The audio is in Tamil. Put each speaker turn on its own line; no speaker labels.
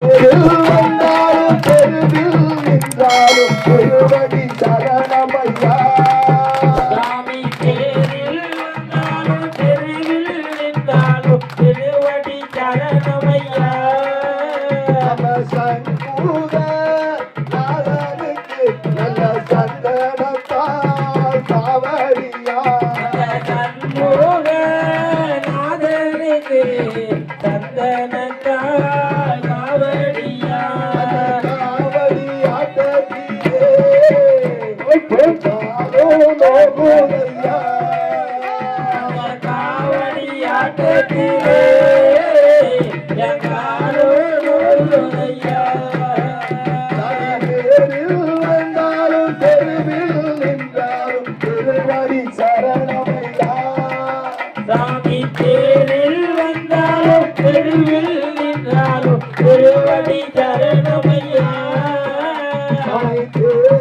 வந்தாலும் தெருவில் நின்றாலும் திருவடி சரணமையா
சாமி தேரில் வந்தாலும் தெருவில் நின்றாலும் திருவடி சரணமையா
நம்ம சண்முக நாதனுக்கு நல்ல சந்தனத்தால் காவடியா
சண்முக நாதனுக்கு சந்தனத்தால் காவடியா
காவடி ஆட்டத்திலே நோகுதையா
காவடி ஆட்டத்திலே எங்காரோ நோகுதையா
தேரில் வந்தாலும் தெருவில் நின்றாலும் திருவடி சரணமையா
சாமி தேரில் வந்தாலும் தெருவில் நின்றாலும் திருவடி சரணமையா
அமை தேரில்